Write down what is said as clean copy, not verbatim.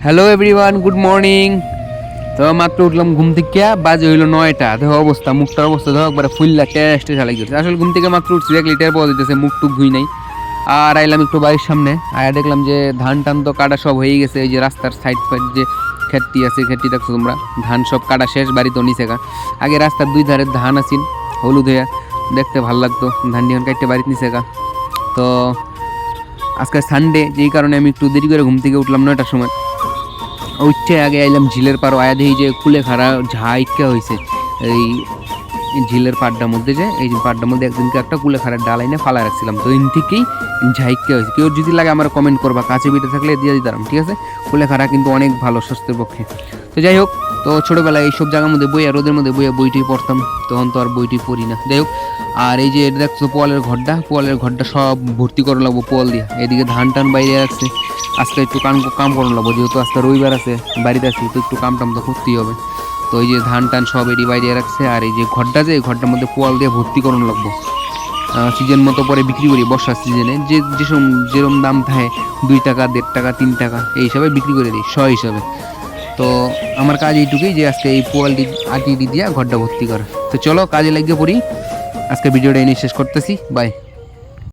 Hello everyone, good morning. তো মাত্র উঠলাম ঘুম থেকে, বাজে হইলো 9টা। দেখো অবস্থা, মুখটার অবস্থা দেখো, একবারে ফুললা টেস্টে চালাই গেছে। আসলে ঘুম থেকে মাত্র উঠছি, 1 লিটার পাওয়া দিতেছে, মুখ টুক ধুই নাই। আর আইলাম একটু বাড়ির সামনে, আয়া দেখলাম যে ধান টান তো কাটা সব হয়ে গেছে। এই যে রাস্তার সাইড ফাইড যে খেতটি আছে, খেতটি দেখছো তোমরা, ধান সব কাটা শেষ, বাড়ি তো নিচে গা। আগে রাস্তার 2 ধারে ধান আসিন, হলুদ হইয়া দেখতে ভাল লাগতো, ধান ডিহান কাটতে বাড়িতে নিচে গা। তো আজকে সানডে, যেই কারণে আমি একটু দেরি করে ঘুম থেকে উঠলাম 9টার সময়। উঠতে আগে আইলাম ঝিলের পাড়, আয়া দেখি যে কুলে খাড়া ঝাইকা হয়েছে এই ঝিলের পাড়টার মধ্যে, যে এই পাড়টার মধ্যে একদিনকে একটা কুলে খাড়ার ডাল আইনে ফালা রাখছিলাম। তো এন থেকেই ঝাইকা হয়েছে। কেউ যদি লাগে আমার কমেন্ট করবা, কাছে পিঠে থাকলে দিয়ে দিতাম, ঠিক আছে? কুলে খাড়া কিন্তু অনেক ভালো স্বাস্থ্যের পক্ষে। তো যাই হোক, তো ছোটোবেলায় এইসব জায়গার মধ্যে বইয়া, রোদের মধ্যে বইয়া বইটি পড়তাম, তখন তো আর বইটি পড়ি না। যাই হোক, আর এই যে এটা দেখছো পোয়ালের ঘরটা সব ভর্তি করে লাগবো পোয়াল দিয়ে। এদিকে ধান টান বাইরে রাখছে, আজকে একটু কাম করানো লাগবো, যেহেতু আজকে রবিবার আছে, বাড়িতে আছি, তো একটু কাম টাম তো করতেই হবে। তো এই যে ধান টান সব এটি বাইরে রাখছে, আর এই যে ঘরটা, যে ঘরটার মধ্যে পোয়াল দিয়ে ভর্তি করানো লাগবো। সিজন মতো পরে বিক্রি করি, বর্ষার সিজনে যেরকম দাম থাকে, 2 টাকা, 1.5 টাকা, 3 টাকা এই হিসাবে বিক্রি করে দিই, হিসাবে। তো আমার কাজ এইটুকুই, যে আজকে এই পোয়ালটি আটি দিয়ে ঘরটা ভর্তি করা। তো চলো কাজে লাগিয়ে পড়ি, আজকে ভিডিওটা এনে শেষ করতেছি, বাই।